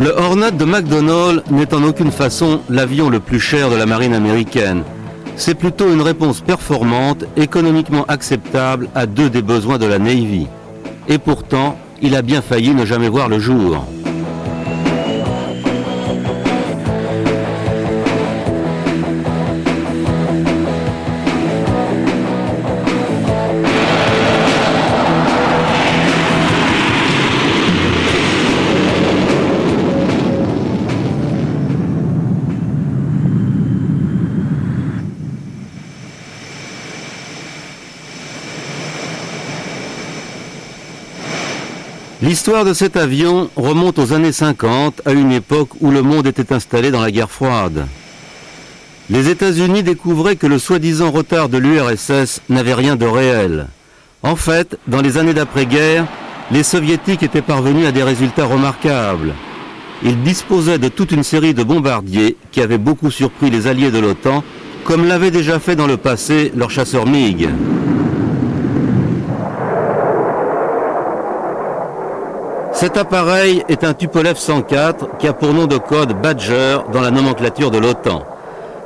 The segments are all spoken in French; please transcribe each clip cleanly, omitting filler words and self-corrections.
Le Hornet de McDonnell n'est en aucune façon l'avion le plus cher de la marine américaine. C'est plutôt une réponse performante, économiquement acceptable à deux des besoins de la Navy. Et pourtant, il a bien failli ne jamais voir le jour. L'histoire de cet avion remonte aux années 50, à une époque où le monde était installé dans la guerre froide. Les États-Unis découvraient que le soi-disant retard de l'URSS n'avait rien de réel. En fait, dans les années d'après-guerre, les Soviétiques étaient parvenus à des résultats remarquables. Ils disposaient de toute une série de bombardiers qui avaient beaucoup surpris les alliés de l'OTAN, comme l'avaient déjà fait dans le passé leurs chasseurs MiG. Cet appareil est un Tupolev 104 qui a pour nom de code Badger dans la nomenclature de l'OTAN.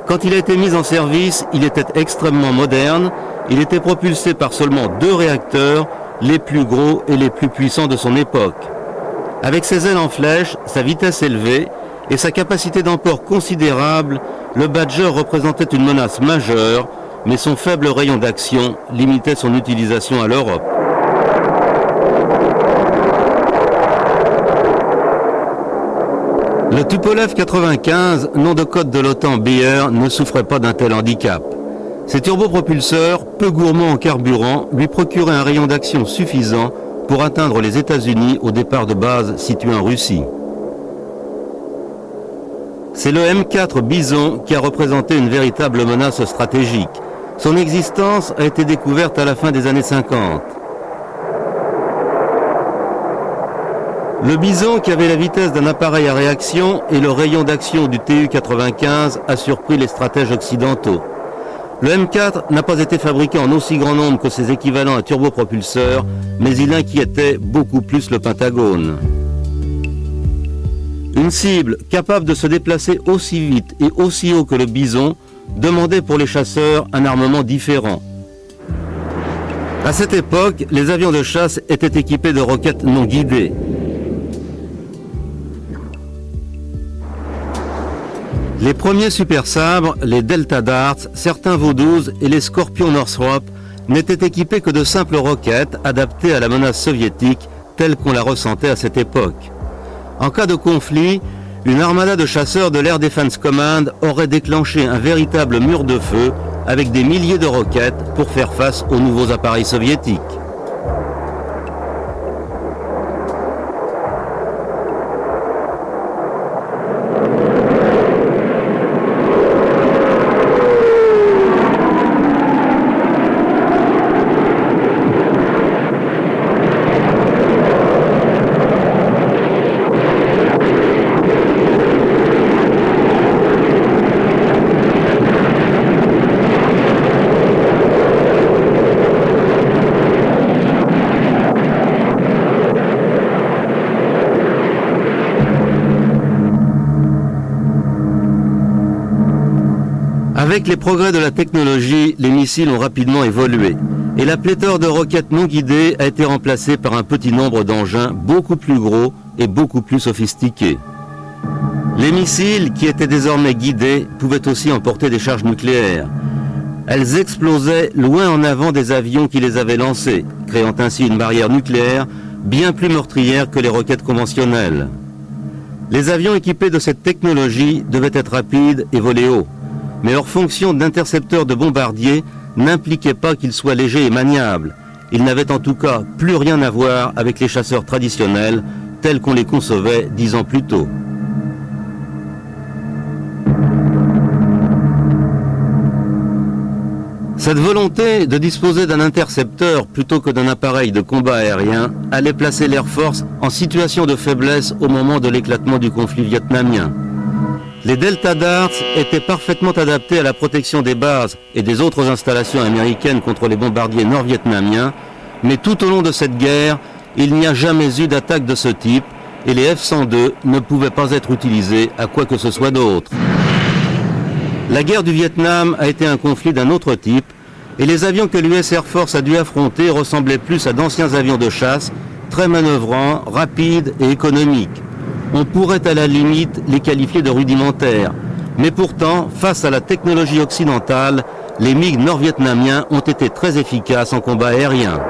Quand il a été mis en service, il était extrêmement moderne. Il était propulsé par seulement 2 réacteurs, les plus gros et les plus puissants de son époque. Avec ses ailes en flèche, sa vitesse élevée et sa capacité d'emport considérable, le Badger représentait une menace majeure, mais son faible rayon d'action limitait son utilisation à l'Europe. Le Tupolev 95, nom de code de l'OTAN Bear, ne souffrait pas d'un tel handicap. Ses turbopropulseurs, peu gourmands en carburant, lui procuraient un rayon d'action suffisant pour atteindre les États-Unis au départ de base situé en Russie. C'est le M4 Bison qui a représenté une véritable menace stratégique. Son existence a été découverte à la fin des années 50. Le Bison, qui avait la vitesse d'un appareil à réaction et le rayon d'action du Tu-95, a surpris les stratèges occidentaux. Le M4 n'a pas été fabriqué en aussi grand nombre que ses équivalents à turbopropulseurs, mais il inquiétait beaucoup plus le Pentagone. Une cible capable de se déplacer aussi vite et aussi haut que le Bison demandait pour les chasseurs un armement différent. À cette époque, les avions de chasse étaient équipés de roquettes non guidées. Les premiers super sabres, les Delta Darts, certains V-12 et les Scorpion Northrop n'étaient équipés que de simples roquettes adaptées à la menace soviétique telle qu'on la ressentait à cette époque. En cas de conflit, une armada de chasseurs de l'Air Defense Command aurait déclenché un véritable mur de feu avec des milliers de roquettes pour faire face aux nouveaux appareils soviétiques. Avec les progrès de la technologie, les missiles ont rapidement évolué et la pléthore de roquettes non guidées a été remplacée par un petit nombre d'engins beaucoup plus gros et beaucoup plus sophistiqués. Les missiles, qui étaient désormais guidés, pouvaient aussi emporter des charges nucléaires. Elles explosaient loin en avant des avions qui les avaient lancés, créant ainsi une barrière nucléaire bien plus meurtrière que les roquettes conventionnelles. Les avions équipés de cette technologie devaient être rapides et voler haut. Mais leur fonction d'intercepteur de bombardier n'impliquait pas qu'ils soient légers et maniables. Ils n'avaient en tout cas plus rien à voir avec les chasseurs traditionnels tels qu'on les concevait 10 ans plus tôt. Cette volonté de disposer d'un intercepteur plutôt que d'un appareil de combat aérien allait placer l'Air Force en situation de faiblesse au moment de l'éclatement du conflit vietnamien. Les Delta Darts étaient parfaitement adaptés à la protection des bases et des autres installations américaines contre les bombardiers nord-vietnamiens, mais tout au long de cette guerre, il n'y a jamais eu d'attaque de ce type et les F-102 ne pouvaient pas être utilisés à quoi que ce soit d'autre. La guerre du Vietnam a été un conflit d'un autre type, et les avions que l'US Air Force a dû affronter ressemblaient plus à d'anciens avions de chasse, très manœuvrants, rapides et économiques. On pourrait à la limite les qualifier de rudimentaires, mais pourtant, face à la technologie occidentale, les MiG nord-vietnamiens ont été très efficaces en combat aérien.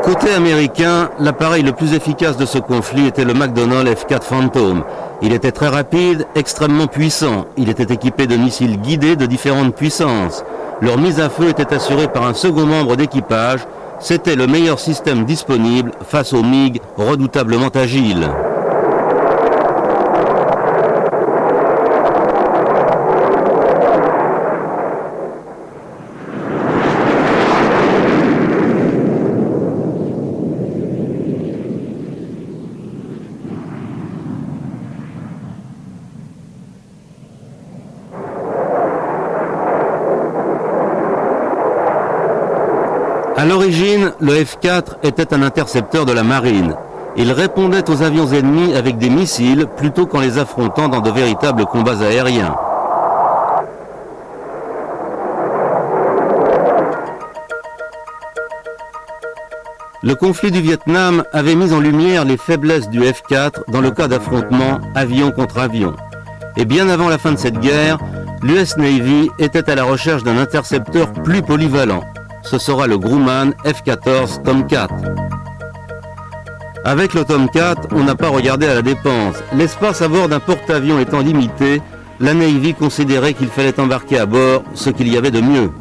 Côté américain, l'appareil le plus efficace de ce conflit était le McDonnell F-4 Phantom. Il était très rapide, extrêmement puissant. Il était équipé de missiles guidés de différentes puissances. Leur mise à feu était assurée par un second membre d'équipage. C'était le meilleur système disponible face aux MiG redoutablement agiles. À l'origine, le F-4 était un intercepteur de la marine. Il répondait aux avions ennemis avec des missiles plutôt qu'en les affrontant dans de véritables combats aériens. Le conflit du Vietnam avait mis en lumière les faiblesses du F-4 dans le cas d'affrontements avion contre avion. Et bien avant la fin de cette guerre, l'US Navy était à la recherche d'un intercepteur plus polyvalent. Ce sera le Grumman F-14 Tomcat. Avec le Tomcat, on n'a pas regardé à la dépense. L'espace à bord d'un porte-avions étant limité, la Navy considérait qu'il fallait embarquer à bord ce qu'il y avait de mieux.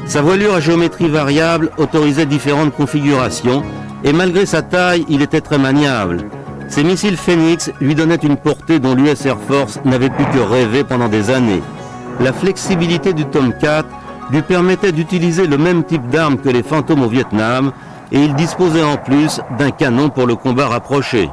Sa voilure à géométrie variable autorisait différentes configurations et malgré sa taille, il était très maniable. Ses missiles Phoenix lui donnaient une portée dont l'US Air Force n'avait pu que rêver pendant des années. La flexibilité du Tomcat lui permettait d'utiliser le même type d'armes que les Phantoms au Vietnam et il disposait en plus d'un canon pour le combat rapproché.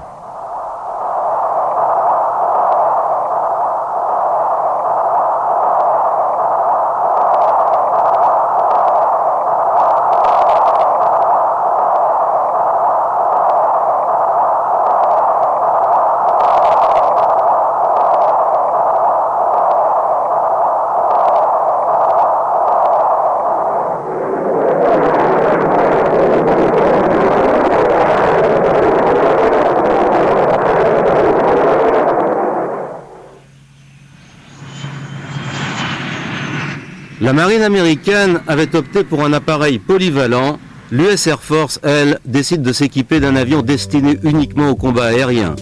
La marine américaine avait opté pour un appareil polyvalent. L'US Air Force, elle, décide de s'équiper d'un avion destiné uniquement au combat aérien.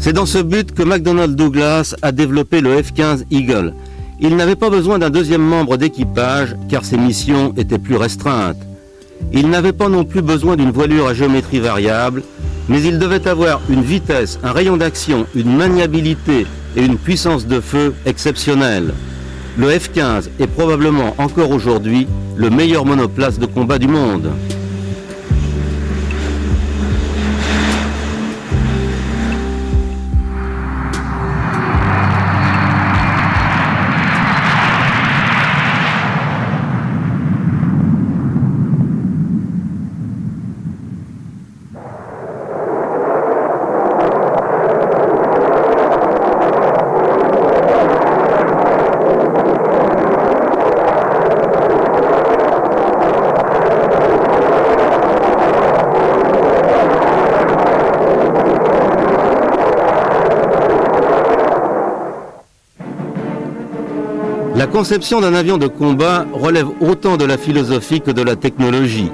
C'est dans ce but que McDonnell Douglas a développé le F-15 Eagle. Il n'avait pas besoin d'un deuxième membre d'équipage car ses missions étaient plus restreintes. Il n'avait pas non plus besoin d'une voilure à géométrie variable, mais il devait avoir une vitesse, un rayon d'action, une maniabilité et une puissance de feu exceptionnelles. Le F-15 est probablement encore aujourd'hui le meilleur monoplace de combat du monde. La conception d'un avion de combat relève autant de la philosophie que de la technologie.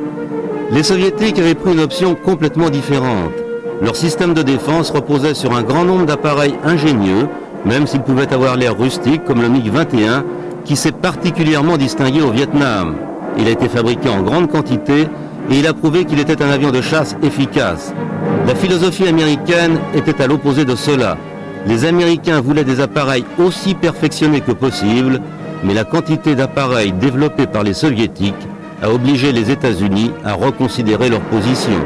Les soviétiques avaient pris une option complètement différente. Leur système de défense reposait sur un grand nombre d'appareils ingénieux, même s'ils pouvaient avoir l'air rustiques comme le MiG-21, qui s'est particulièrement distingué au Vietnam. Il a été fabriqué en grande quantité et il a prouvé qu'il était un avion de chasse efficace. La philosophie américaine était à l'opposé de cela. Les Américains voulaient des appareils aussi perfectionnés que possible, mais la quantité d'appareils développés par les Soviétiques a obligé les États-Unis à reconsidérer leur position.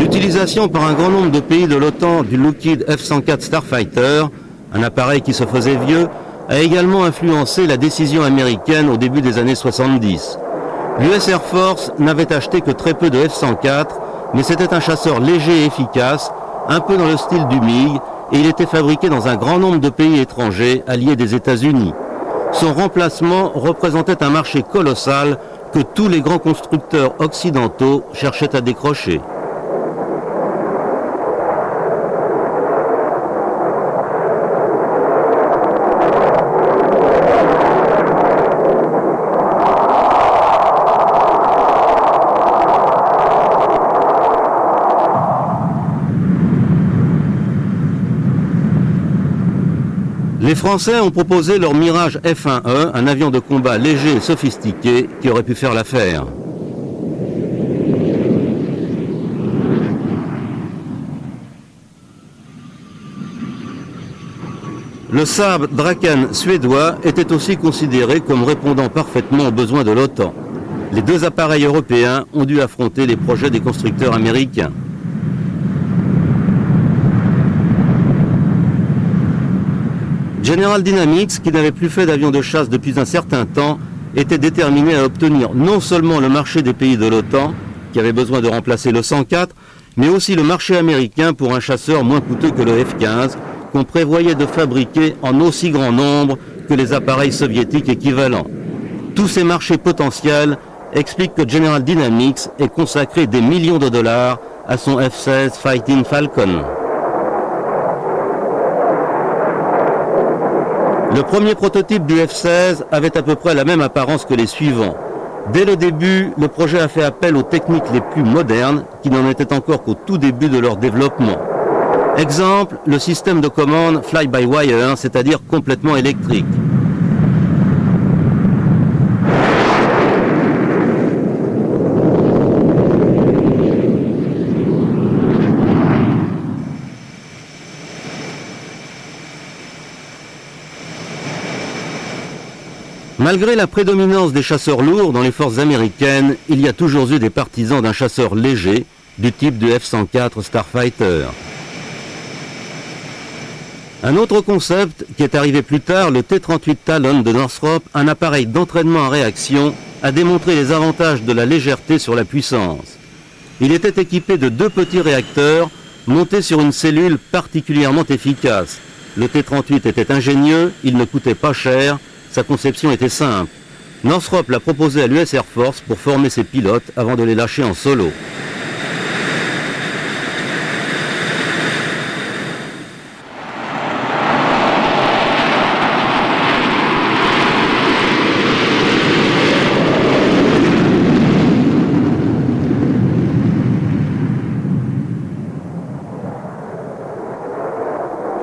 L'utilisation par un grand nombre de pays de l'OTAN du Lockheed F-104 Starfighter, un appareil qui se faisait vieux, a également influencé la décision américaine au début des années 70. L'US Air Force n'avait acheté que très peu de F-104, mais c'était un chasseur léger et efficace, un peu dans le style du MiG, et il était fabriqué dans un grand nombre de pays étrangers alliés des États-Unis. Son remplacement représentait un marché colossal que tous les grands constructeurs occidentaux cherchaient à décrocher. Les Français ont proposé leur Mirage F1E, un avion de combat léger et sophistiqué qui aurait pu faire l'affaire. Le Saab Draken suédois était aussi considéré comme répondant parfaitement aux besoins de l'OTAN. Les deux appareils européens ont dû affronter les projets des constructeurs américains. General Dynamics, qui n'avait plus fait d'avions de chasse depuis un certain temps, était déterminé à obtenir non seulement le marché des pays de l'OTAN, qui avait besoin de remplacer le 104, mais aussi le marché américain pour un chasseur moins coûteux que le F-15, qu'on prévoyait de fabriquer en aussi grand nombre que les appareils soviétiques équivalents. Tous ces marchés potentiels expliquent que General Dynamics ait consacré des millions de dollars à son F-16 Fighting Falcon. Le premier prototype du F-16 avait à peu près la même apparence que les suivants. Dès le début, le projet a fait appel aux techniques les plus modernes, qui n'en étaient encore qu'au tout début de leur développement. Exemple, le système de commande fly-by-wire, c'est-à-dire complètement électrique. Malgré la prédominance des chasseurs lourds dans les forces américaines, il y a toujours eu des partisans d'un chasseur léger, du type du F-104 Starfighter. Un autre concept qui est arrivé plus tard, le T-38 Talon de Northrop, un appareil d'entraînement à réaction, a démontré les avantages de la légèreté sur la puissance. Il était équipé de 2 petits réacteurs montés sur une cellule particulièrement efficace. Le T-38 était ingénieux, il ne coûtait pas cher. Sa conception était simple. Northrop l'a proposé à l'US Air Force pour former ses pilotes avant de les lâcher en solo.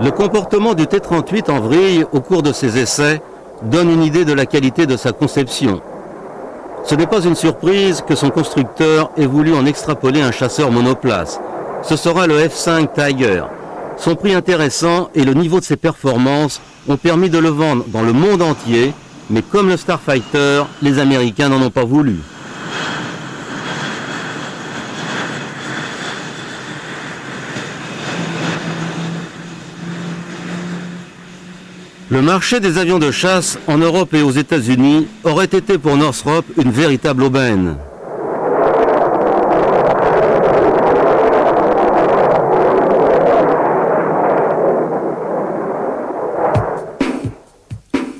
Le comportement du T-38 en vrille au cours de ses essais donne une idée de la qualité de sa conception. Ce n'est pas une surprise que son constructeur ait voulu en extrapoler un chasseur monoplace. Ce sera le F-5 Tiger. Son prix intéressant et le niveau de ses performances ont permis de le vendre dans le monde entier, mais comme le Starfighter, les Américains n'en ont pas voulu. Le marché des avions de chasse en Europe et aux États-Unis aurait été pour Northrop une véritable aubaine.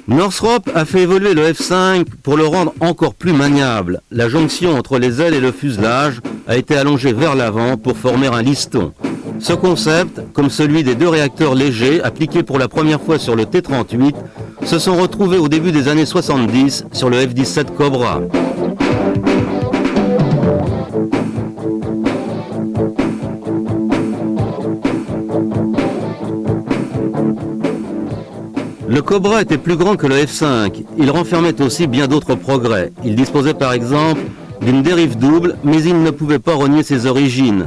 Northrop a fait évoluer le F-5 pour le rendre encore plus maniable. La jonction entre les ailes et le fuselage a été allongée vers l'avant pour former un liston. Ce concept, comme celui des 2 réacteurs légers appliqués pour la première fois sur le T-38, se sont retrouvés au début des années 70 sur le F-17 Cobra. Le Cobra était plus grand que le F-5. Il renfermait aussi bien d'autres progrès. Il disposait par exemple d'une dérive double, mais il ne pouvait pas renier ses origines.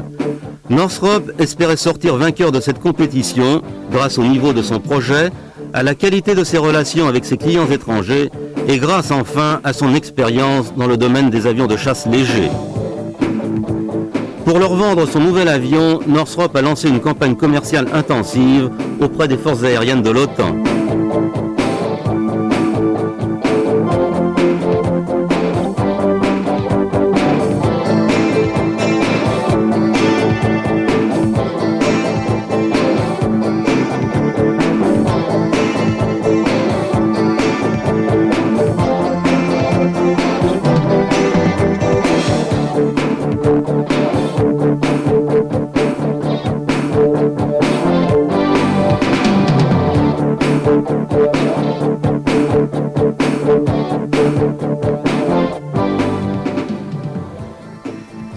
Northrop espérait sortir vainqueur de cette compétition grâce au niveau de son projet, à la qualité de ses relations avec ses clients étrangers et grâce enfin à son expérience dans le domaine des avions de chasse légers. Pour leur vendre son nouvel avion, Northrop a lancé une campagne commerciale intensive auprès des forces aériennes de l'OTAN.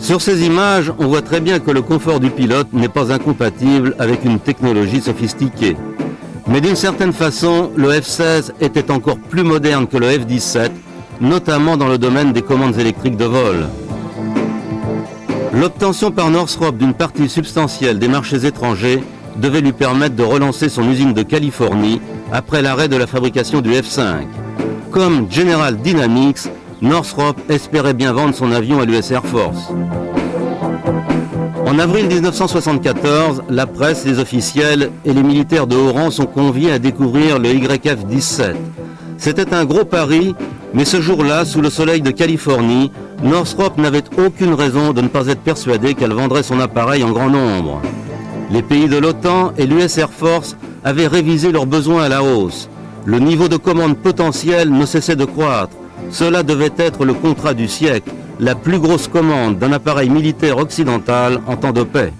Sur ces images, on voit très bien que le confort du pilote n'est pas incompatible avec une technologie sophistiquée. Mais d'une certaine façon, le F-16 était encore plus moderne que le F-17, notamment dans le domaine des commandes électriques de vol. L'obtention par Northrop d'une partie substantielle des marchés étrangers devait lui permettre de relancer son usine de Californie après l'arrêt de la fabrication du F-5. Comme General Dynamics, Northrop espérait bien vendre son avion à l'US Air Force. En avril 1974, la presse, les officiels et les militaires de haut rang sont conviés à découvrir le YF-17. C'était un gros pari, mais ce jour-là, sous le soleil de Californie, Northrop n'avait aucune raison de ne pas être persuadé qu'elle vendrait son appareil en grand nombre. Les pays de l'OTAN et l'US Air Force avaient révisé leurs besoins à la hausse. Le niveau de commande potentiel ne cessait de croître. Cela devait être le contrat du siècle, la plus grosse commande d'un appareil militaire occidental en temps de paix.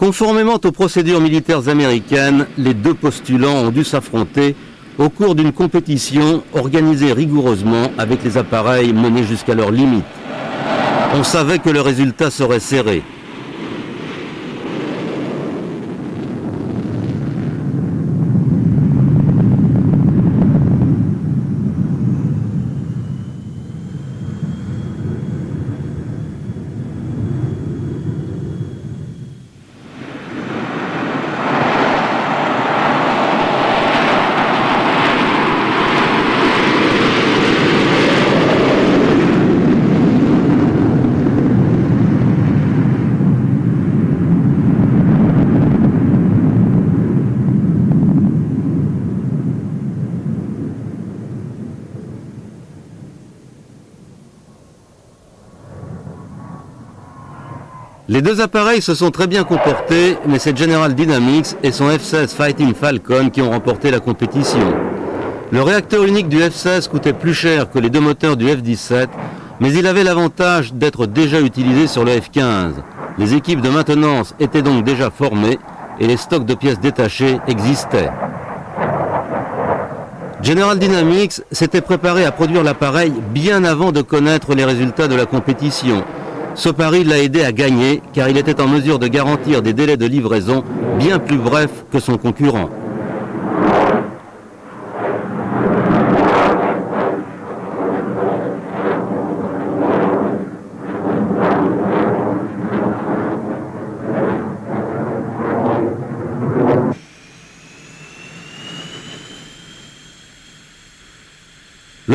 Conformément aux procédures militaires américaines, les deux postulants ont dû s'affronter au cours d'une compétition organisée rigoureusement avec les appareils menés jusqu'à leurs limites. On savait que le résultat serait serré. Les deux appareils se sont très bien comportés, mais c'est General Dynamics et son F-16 Fighting Falcon qui ont remporté la compétition. Le réacteur unique du F-16 coûtait plus cher que les deux moteurs du F-17, mais il avait l'avantage d'être déjà utilisé sur le F-15. Les équipes de maintenance étaient donc déjà formées et les stocks de pièces détachées existaient. General Dynamics s'était préparé à produire l'appareil bien avant de connaître les résultats de la compétition. Ce pari l'a aidé à gagner car il était en mesure de garantir des délais de livraison bien plus brefs que son concurrent.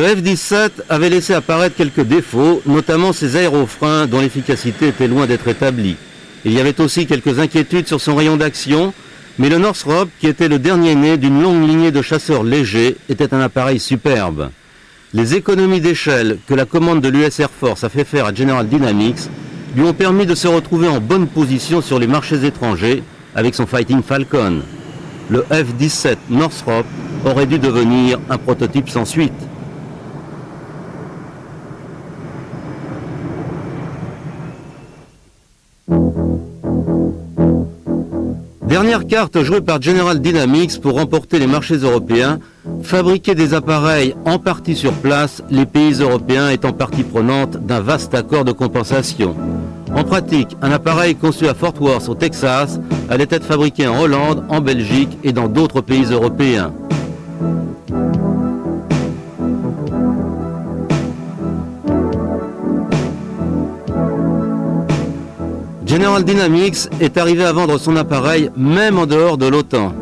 Le F-17 avait laissé apparaître quelques défauts, notamment ses aérofreins dont l'efficacité était loin d'être établie. Il y avait aussi quelques inquiétudes sur son rayon d'action, Mais le Northrop, qui était le dernier né d'une longue lignée de chasseurs légers, était un appareil superbe. Les économies d'échelle que la commande de l'US Air Force a fait faire à General Dynamics lui ont permis de se retrouver en bonne position sur les marchés étrangers avec son Fighting Falcon. Le F-17 Northrop aurait dû devenir un prototype sans suite. Dernière carte jouée par General Dynamics pour remporter les marchés européens, fabriquer des appareils en partie sur place, les pays européens étant partie prenante d'un vaste accord de compensation. En pratique, un appareil conçu à Fort Worth au Texas allait être fabriqué en Hollande, en Belgique et dans d'autres pays européens. General Dynamics est arrivé à vendre son appareil même en dehors de l'OTAN.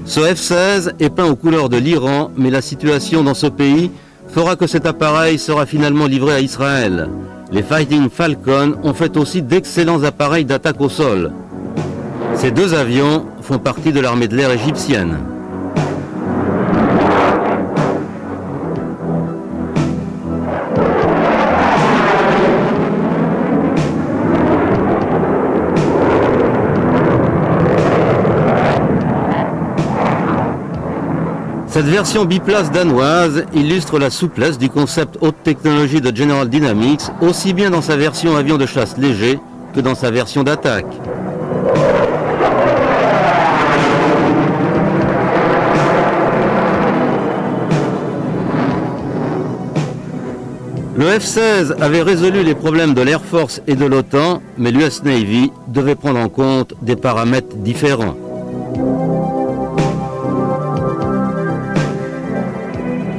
Ce F-16 est peint aux couleurs de l'Iran, mais la situation dans ce pays fera que cet appareil sera finalement livré à Israël. Les Fighting Falcon ont fait aussi d'excellents appareils d'attaque au sol. Ces deux avions font partie de l'armée de l'air égyptienne. Cette version biplace danoise illustre la souplesse du concept haute technologie de General Dynamics, aussi bien dans sa version avion de chasse léger que dans sa version d'attaque. Le F-16 avait résolu les problèmes de l'Air Force et de l'OTAN, mais l'US Navy devait prendre en compte des paramètres différents.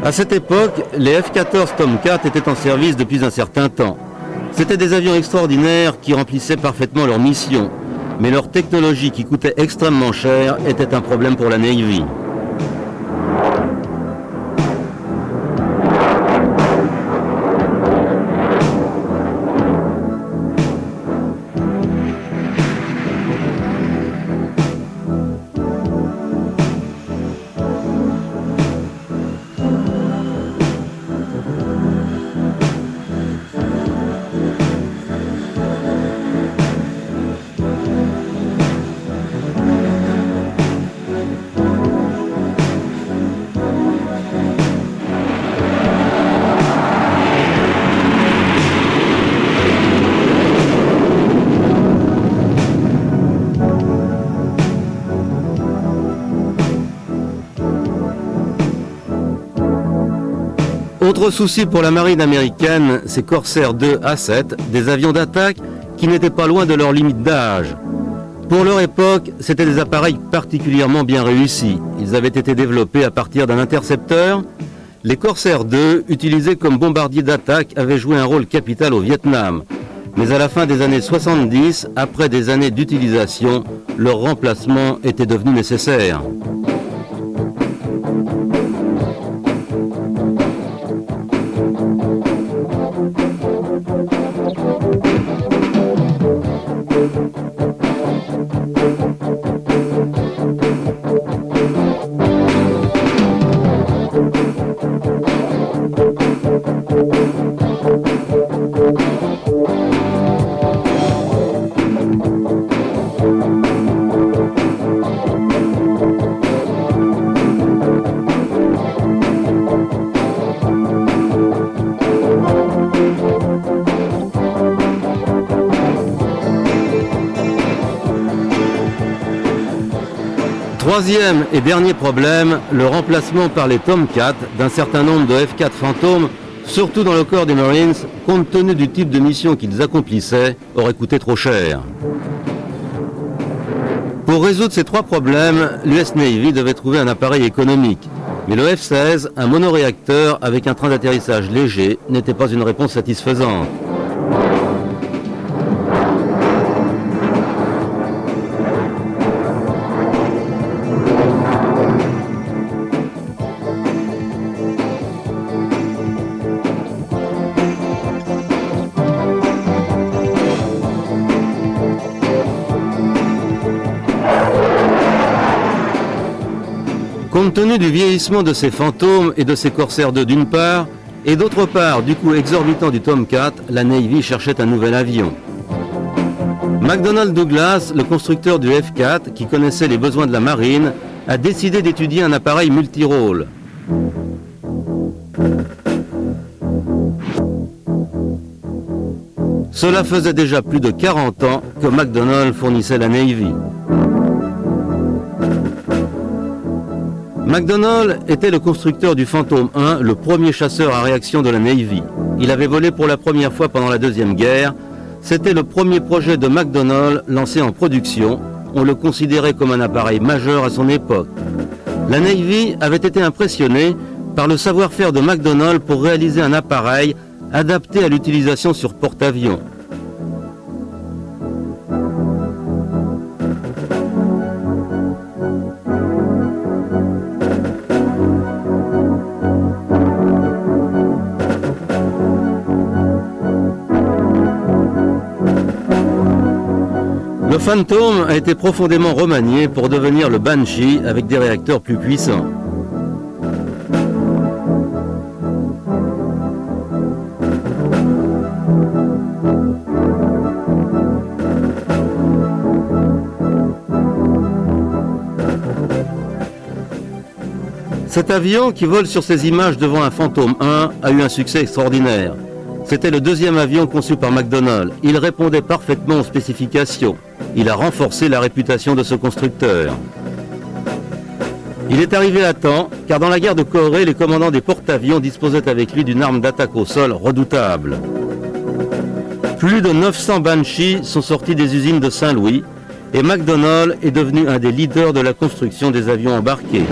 À cette époque, les F-14 Tomcat étaient en service depuis un certain temps. C'étaient des avions extraordinaires qui remplissaient parfaitement leur mission, mais leur technologie qui coûtait extrêmement cher était un problème pour la Navy. Autre souci pour la marine américaine, ces Corsair 2 A7, des avions d'attaque qui n'étaient pas loin de leur limite d'âge. Pour leur époque, c'étaient des appareils particulièrement bien réussis. Ils avaient été développés à partir d'un intercepteur. Les Corsair 2, utilisés comme bombardiers d'attaque, avaient joué un rôle capital au Vietnam. Mais à la fin des années 70, après des années d'utilisation, leur remplacement était devenu nécessaire. Troisième et dernier problème, le remplacement par les Tomcat d'un certain nombre de F-4 Phantom, surtout dans le corps des Marines, compte tenu du type de mission qu'ils accomplissaient, aurait coûté trop cher. Pour résoudre ces trois problèmes, l'US Navy devait trouver un appareil économique. Mais le F-16, un monoréacteur avec un train d'atterrissage léger, n'était pas une réponse satisfaisante. Compte tenu du vieillissement de ces Phantom et de ces Corsair 2 d'une part, et d'autre part du coût exorbitant du Tomcat, la Navy cherchait un nouvel avion. McDonnell Douglas, le constructeur du F-4, qui connaissait les besoins de la marine, a décidé d'étudier un appareil multirôle. Cela faisait déjà plus de 40 ans que McDonnell fournissait la Navy. McDonnell était le constructeur du Phantom 1, le premier chasseur à réaction de la Navy. Il avait volé pour la première fois pendant la Deuxième Guerre. C'était le premier projet de McDonnell lancé en production. On le considérait comme un appareil majeur à son époque. La Navy avait été impressionnée par le savoir-faire de McDonnell pour réaliser un appareil adapté à l'utilisation sur porte-avions. Le Phantom a été profondément remanié pour devenir le Banshee avec des réacteurs plus puissants. Cet avion, qui vole sur ces images devant un Phantom 1, a eu un succès extraordinaire. C'était le deuxième avion conçu par McDonnell. Il répondait parfaitement aux spécifications. Il a renforcé la réputation de ce constructeur. Il est arrivé à temps, car dans la guerre de Corée, les commandants des porte-avions disposaient avec lui d'une arme d'attaque au sol redoutable. Plus de 900 Banshee sont sortis des usines de Saint-Louis et McDonnell est devenu un des leaders de la construction des avions embarqués.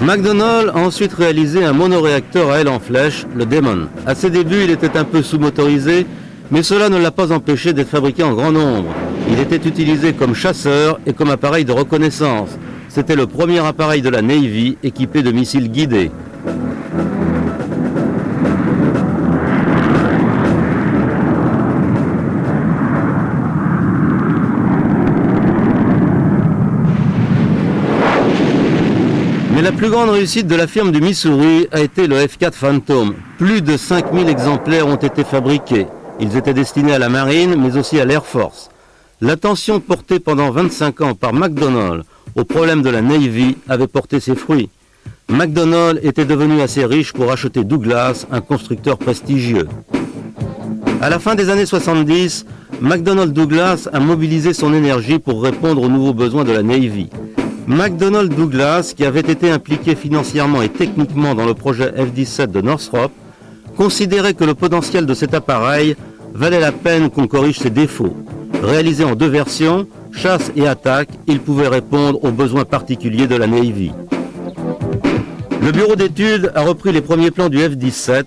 McDonnell a ensuite réalisé un monoréacteur à aile en flèche, le Demon. À ses débuts, il était un peu sous-motorisé, mais cela ne l'a pas empêché d'être fabriqué en grand nombre. Il était utilisé comme chasseur et comme appareil de reconnaissance. C'était le premier appareil de la Navy équipé de missiles guidés. Mais la plus grande réussite de la firme du Missouri a été le F-4 Phantom. Plus de 5000 exemplaires ont été fabriqués. Ils étaient destinés à la marine, mais aussi à l'Air Force. L'attention portée pendant 25 ans par McDonnell au problème de la Navy avait porté ses fruits. McDonnell était devenu assez riche pour acheter Douglas, un constructeur prestigieux. À la fin des années 70, McDonnell Douglas a mobilisé son énergie pour répondre aux nouveaux besoins de la Navy. McDonnell Douglas, qui avait été impliqué financièrement et techniquement dans le projet F-17 de Northrop, considérait que le potentiel de cet appareil valait la peine qu'on corrige ses défauts. Réalisé en deux versions, chasse et attaque, il pouvait répondre aux besoins particuliers de la Navy. Le bureau d'études a repris les premiers plans du F-17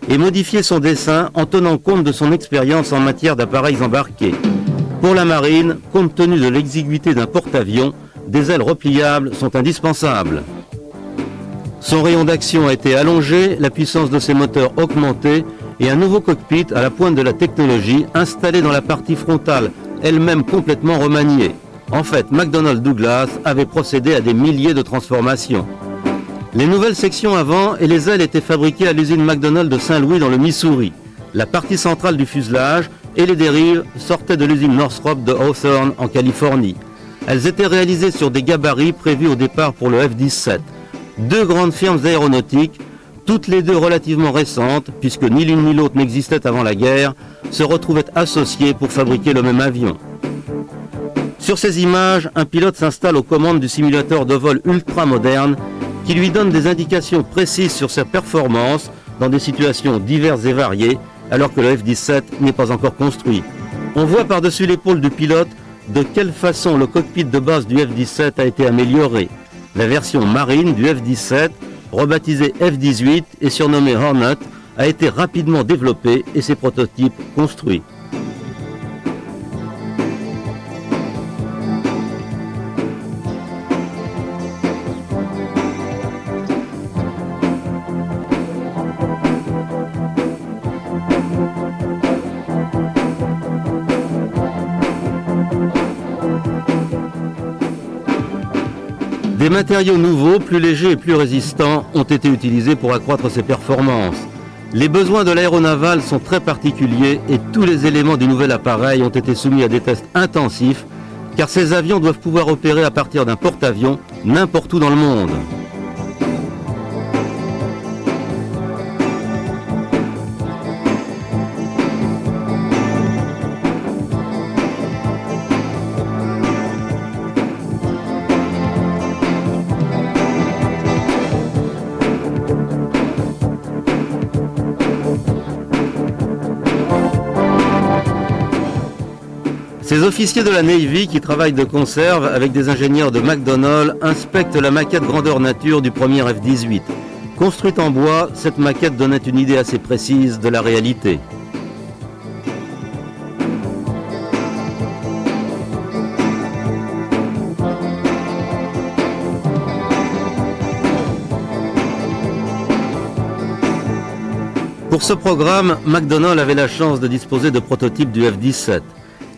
et modifié son dessin en tenant compte de son expérience en matière d'appareils embarqués. Pour la marine, compte tenu de l'exiguïté d'un porte-avions, des ailes repliables sont indispensables. Son rayon d'action a été allongé, la puissance de ses moteurs augmentée et un nouveau cockpit à la pointe de la technologie installé dans la partie frontale, elle-même complètement remaniée. En fait, McDonnell Douglas avait procédé à des milliers de transformations. Les nouvelles sections avant et les ailes étaient fabriquées à l'usine McDonnell de Saint-Louis dans le Missouri. La partie centrale du fuselage et les dérives sortaient de l'usine Northrop de Hawthorne en Californie. Elles étaient réalisées sur des gabarits prévus au départ pour le F-17. Deux grandes firmes aéronautiques, toutes les deux relativement récentes, puisque ni l'une ni l'autre n'existait avant la guerre, se retrouvaient associées pour fabriquer le même avion. Sur ces images, un pilote s'installe aux commandes du simulateur de vol ultra moderne qui lui donne des indications précises sur sa performance dans des situations diverses et variées, alors que le F-17 n'est pas encore construit. On voit par-dessus l'épaule du pilote de quelle façon le cockpit de base du F-17 a été amélioré. La version marine du F-17, rebaptisée F-18 et surnommée Hornet, a été rapidement développée et ses prototypes construits. Des matériaux nouveaux, plus légers et plus résistants ont été utilisés pour accroître ses performances. Les besoins de l'aéronaval sont très particuliers et tous les éléments du nouvel appareil ont été soumis à des tests intensifs car ces avions doivent pouvoir opérer à partir d'un porte-avions n'importe où dans le monde. Ces officiers de la Navy qui travaillent de conserve avec des ingénieurs de McDonnell inspectent la maquette grandeur nature du premier F-18. Construite en bois, cette maquette donnait une idée assez précise de la réalité. Pour ce programme, McDonnell avait la chance de disposer de prototypes du F-17.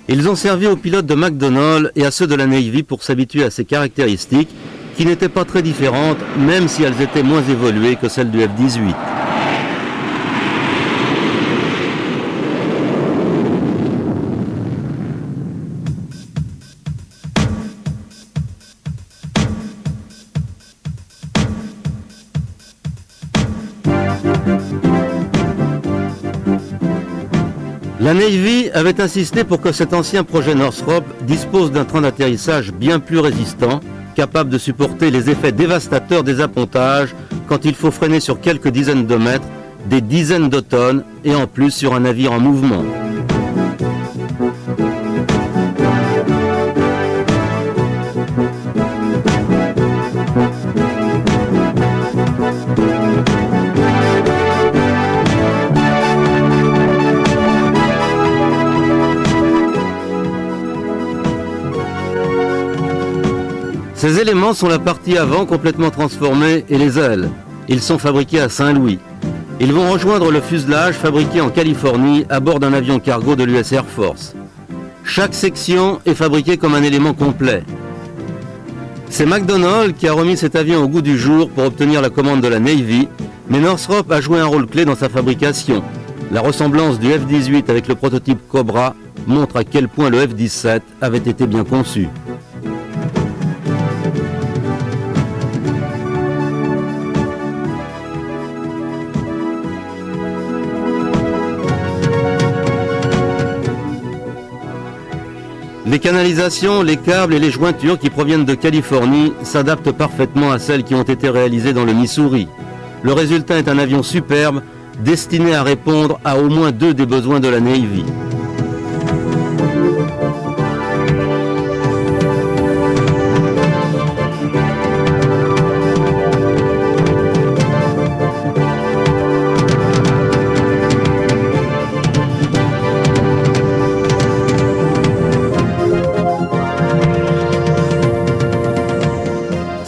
Ils ont servi aux pilotes de McDonnell et à ceux de la Navy pour s'habituer à ces caractéristiques qui n'étaient pas très différentes, même si elles étaient moins évoluées que celles du F-18. La Navy avait insisté pour que cet ancien projet Northrop dispose d'un train d'atterrissage bien plus résistant, capable de supporter les effets dévastateurs des appontages quand il faut freiner sur quelques dizaines de mètres, des dizaines de tonnes et en plus sur un navire en mouvement. Ces éléments sont la partie avant complètement transformée et les ailes. Ils sont fabriqués à Saint-Louis. Ils vont rejoindre le fuselage fabriqué en Californie à bord d'un avion cargo de l'US Air Force. Chaque section est fabriquée comme un élément complet. C'est McDonnell qui a remis cet avion au goût du jour pour obtenir la commande de la Navy, mais Northrop a joué un rôle clé dans sa fabrication. La ressemblance du F-18 avec le prototype Cobra montre à quel point le F-17 avait été bien conçu. Les canalisations, les câbles et les jointures qui proviennent de Californie s'adaptent parfaitement à celles qui ont été réalisées dans le Missouri. Le résultat est un avion superbe, destiné à répondre à au moins 2 des besoins de la Navy.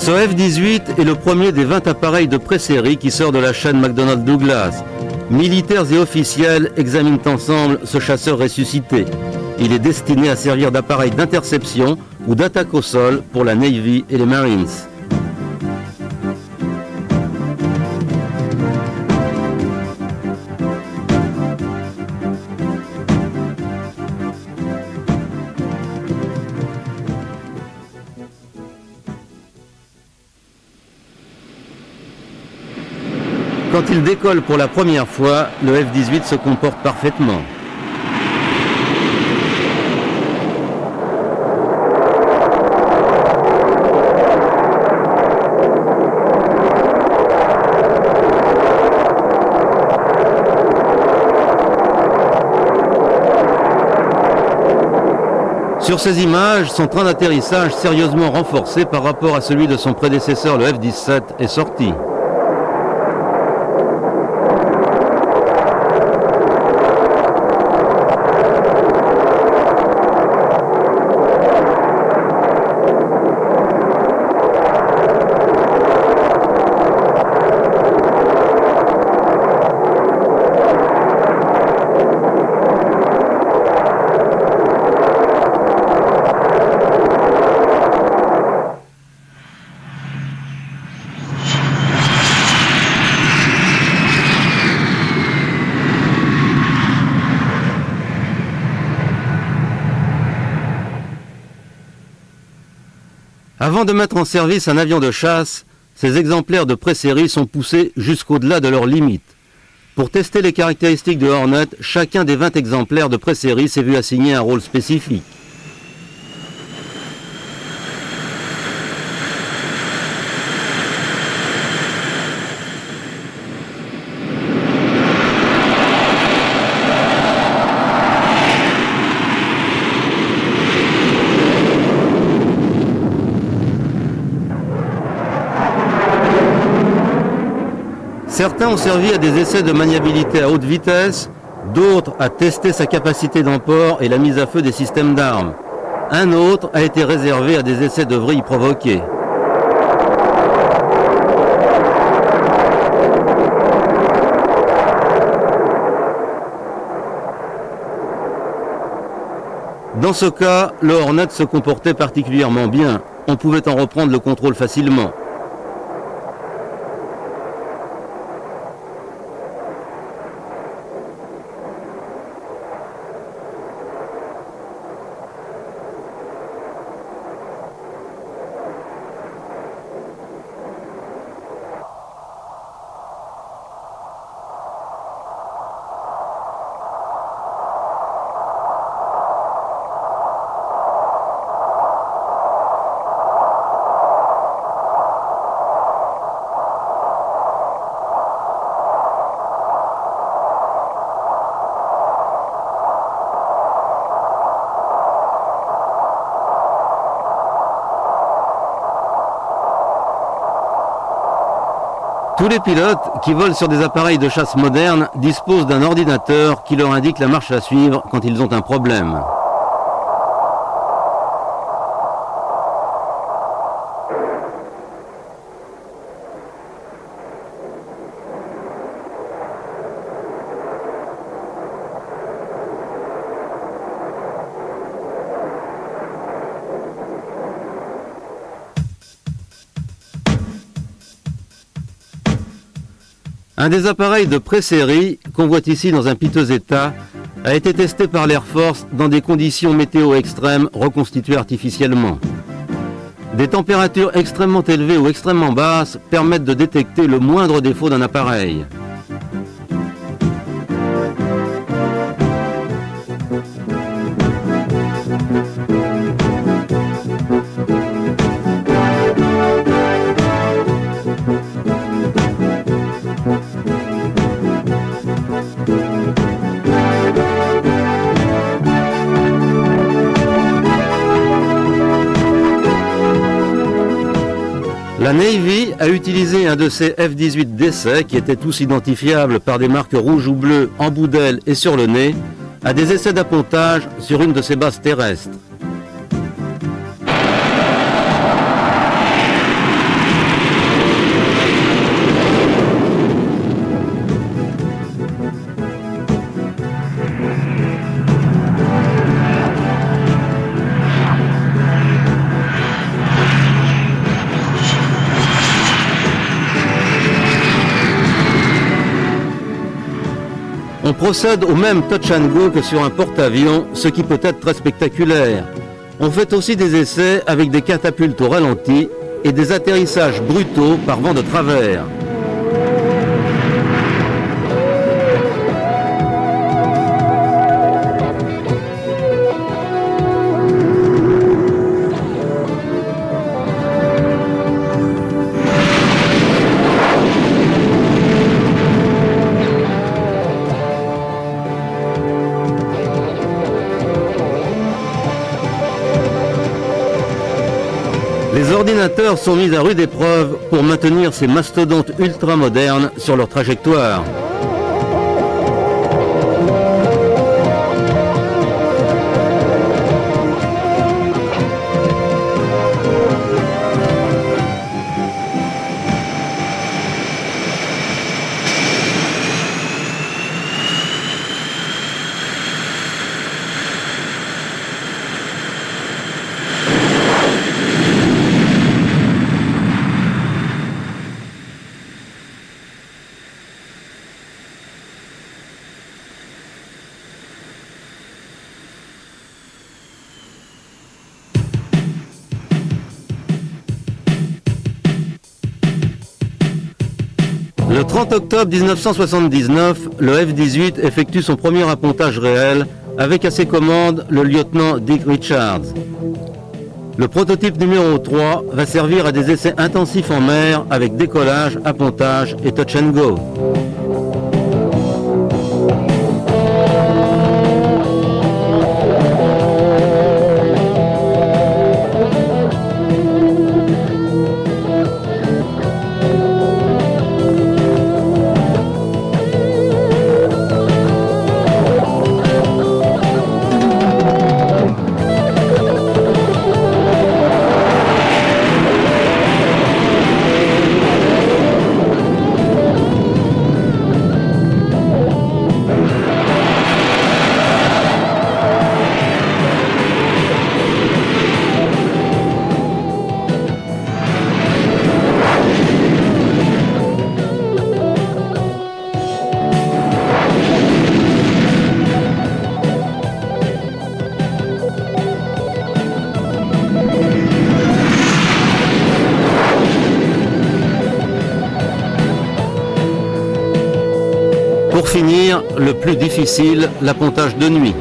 Ce F-18 est le premier des 20 appareils de pré-série qui sort de la chaîne McDonnell Douglas. Militaires et officiels examinent ensemble ce chasseur ressuscité. Il est destiné à servir d'appareil d'interception ou d'attaque au sol pour la Navy et les Marines. Quand il décolle pour la première fois, le F-18 se comporte parfaitement. Sur ces images, son train d'atterrissage sérieusement renforcé par rapport à celui de son prédécesseur, le F-17, est sorti. Avant de mettre en service un avion de chasse, ces exemplaires de pré-série sont poussés jusqu'au-delà de leurs limites. Pour tester les caractéristiques de Hornet, chacun des 20 exemplaires de pré-série s'est vu assigner un rôle spécifique. Certains ont servi à des essais de maniabilité à haute vitesse, d'autres à tester sa capacité d'emport et la mise à feu des systèmes d'armes. Un autre a été réservé à des essais de vrille provoqués. Dans ce cas, le Hornet se comportait particulièrement bien. On pouvait en reprendre le contrôle facilement. Tous les pilotes qui volent sur des appareils de chasse modernes disposent d'un ordinateur qui leur indique la marche à suivre quand ils ont un problème. Un des appareils de pré-série, qu'on voit ici dans un piteux état, a été testé par l'Air Force dans des conditions météo extrêmes reconstituées artificiellement. Des températures extrêmement élevées ou extrêmement basses permettent de détecter le moindre défaut d'un appareil. La Navy a utilisé un de ces F-18 d'essai qui étaient tous identifiables par des marques rouges ou bleues en bout d'aile et sur le nez, à des essais d'appontage sur une de ses bases terrestres. On procède au même touch and go que sur un porte-avions, ce qui peut être très spectaculaire. On fait aussi des essais avec des catapultes au ralenti et des atterrissages brutaux par vent de travers. Les ordinateurs sont mis à rude épreuve pour maintenir ces mastodontes ultramodernes sur leur trajectoire. Le 30 octobre 1979, le F-18 effectue son premier appontage réel avec à ses commandes le lieutenant Dick Richards. Le prototype numéro 3 va servir à des essais intensifs en mer avec décollage, appontage et touch and go. Pour finir, le plus difficile, l'appontage de nuit.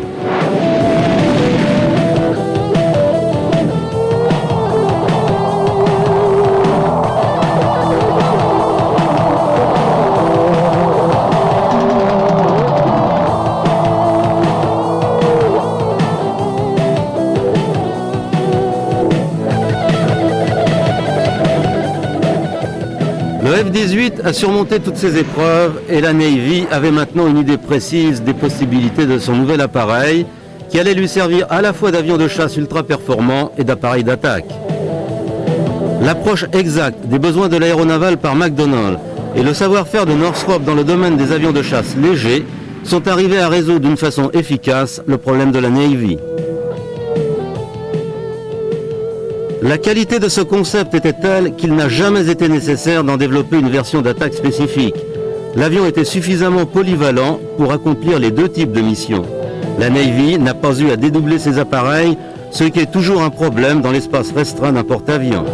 Le F-18 a surmonté toutes ces épreuves et la Navy avait maintenant une idée précise des possibilités de son nouvel appareil qui allait lui servir à la fois d'avion de chasse ultra performant et d'appareil d'attaque. L'approche exacte des besoins de l'aéronaval par McDonnell et le savoir-faire de Northrop dans le domaine des avions de chasse légers sont arrivés à résoudre d'une façon efficace le problème de la Navy. La qualité de ce concept était telle qu'il n'a jamais été nécessaire d'en développer une version d'attaque spécifique. L'avion était suffisamment polyvalent pour accomplir les deux types de missions. La Navy n'a pas eu à dédoubler ses appareils, ce qui est toujours un problème dans l'espace restreint d'un porte-avions.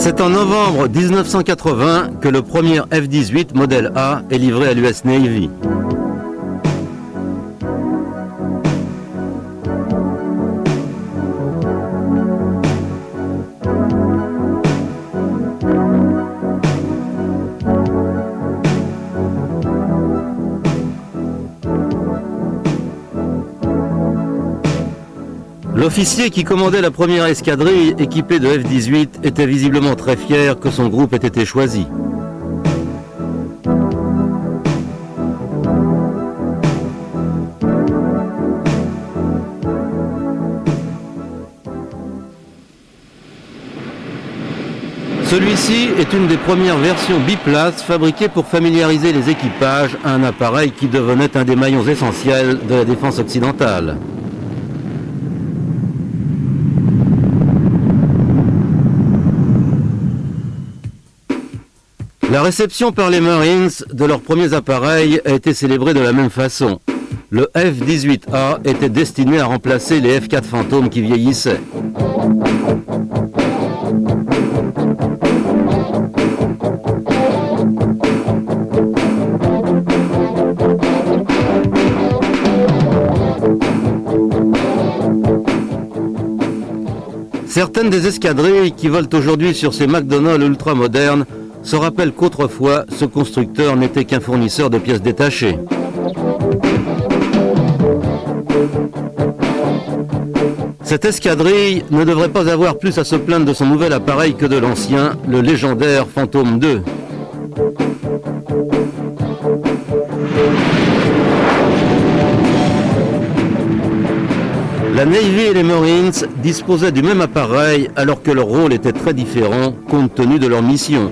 C'est en novembre 1980 que le premier F-18 modèle A est livré à l'US Navy. L'officier qui commandait la première escadrille équipée de F-18 était visiblement très fier que son groupe ait été choisi. Celui-ci est une des premières versions biplace fabriquées pour familiariser les équipages à un appareil qui devenait un des maillons essentiels de la défense occidentale. La réception par les Marines de leurs premiers appareils a été célébrée de la même façon. Le F-18A était destiné à remplacer les F-4 Phantom qui vieillissaient. Certaines des escadrilles qui volent aujourd'hui sur ces McDonnell ultramodernes se rappellent qu'autrefois, ce constructeur n'était qu'un fournisseur de pièces détachées. Cette escadrille ne devrait pas avoir plus à se plaindre de son nouvel appareil que de l'ancien, le légendaire Phantom II. La Navy et les Marines disposaient du même appareil alors que leur rôle était très différent compte tenu de leur mission.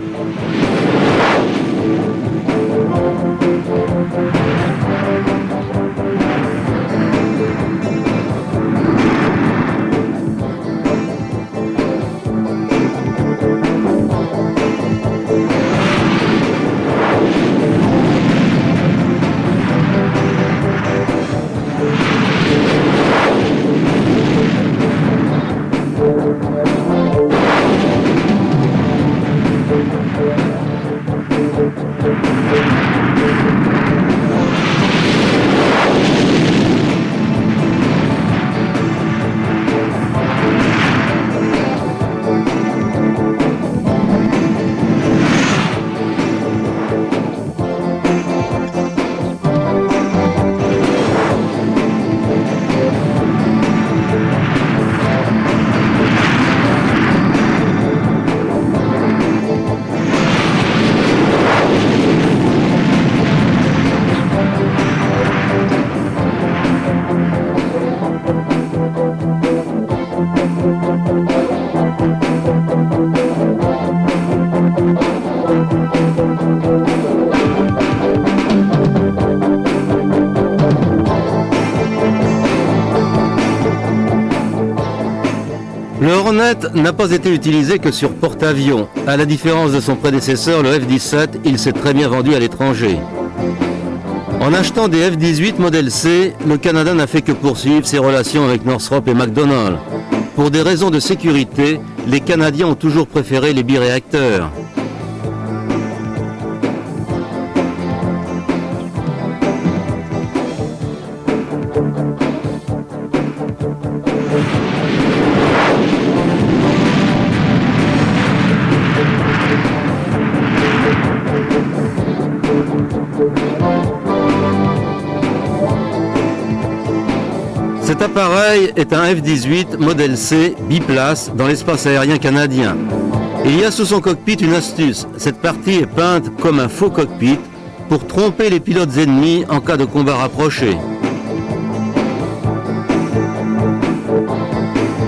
Le Hornet n'a pas été utilisé que sur porte-avions. À la différence de son prédécesseur, le F-17, il s'est très bien vendu à l'étranger. En achetant des F-18 modèle C, le Canada n'a fait que poursuivre ses relations avec Northrop et McDonnell. Pour des raisons de sécurité, les Canadiens ont toujours préféré les biréacteurs. Cet appareil est un F-18 modèle C biplace dans l'espace aérien canadien. Il y a sous son cockpit une astuce. Cette partie est peinte comme un faux cockpit pour tromper les pilotes ennemis en cas de combat rapproché.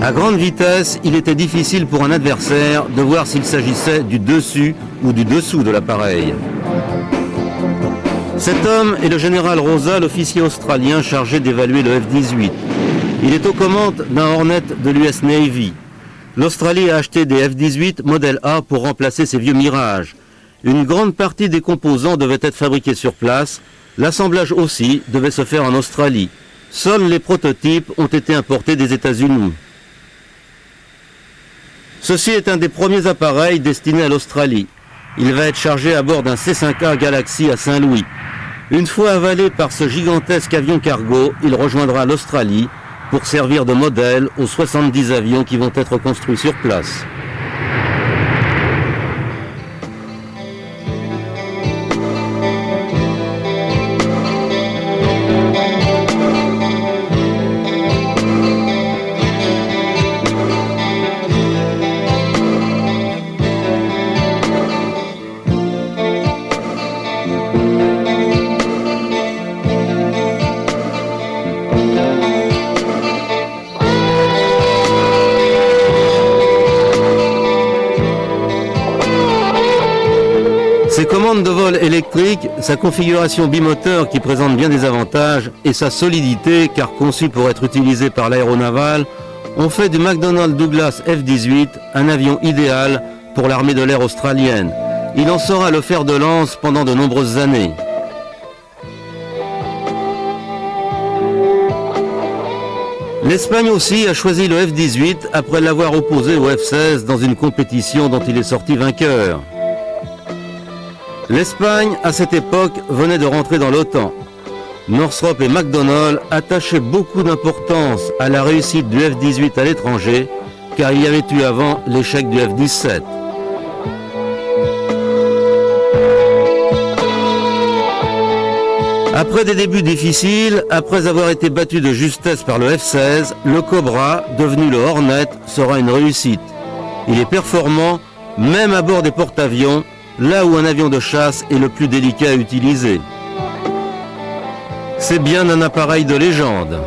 À grande vitesse, il était difficile pour un adversaire de voir s'il s'agissait du dessus ou du dessous de l'appareil. Cet homme est le général Rosa, l'officier australien chargé d'évaluer le F-18. Il est aux commandes d'un Hornet de l'US Navy. L'Australie a acheté des F-18 modèle A pour remplacer ses vieux Mirage. Une grande partie des composants devaient être fabriqués sur place. L'assemblage aussi devait se faire en Australie. Seuls les prototypes ont été importés des États-Unis. Ceci est un des premiers appareils destinés à l'Australie. Il va être chargé à bord d'un C5A Galaxy à Saint-Louis. Une fois avalé par ce gigantesque avion cargo, il rejoindra l'Australie pour servir de modèle aux 70 avions qui vont être construits sur place. Ses commandes de vol électriques, sa configuration bimoteur qui présente bien des avantages et sa solidité car conçu pour être utilisé par l'aéronaval ont fait du McDonnell Douglas F-18 un avion idéal pour l'armée de l'air australienne. Il en sera le fer de lance pendant de nombreuses années. L'Espagne aussi a choisi le F-18 après l'avoir opposé au F-16 dans une compétition dont il est sorti vainqueur. L'Espagne, à cette époque, venait de rentrer dans l'OTAN. Northrop et McDonnell attachaient beaucoup d'importance à la réussite du F-18 à l'étranger, car il y avait eu avant l'échec du F-17. Après des débuts difficiles, après avoir été battu de justesse par le F-16, le Cobra, devenu le Hornet, sera une réussite. Il est performant, même à bord des porte-avions, là où un avion de chasse est le plus délicat à utiliser. C'est bien un appareil de légende.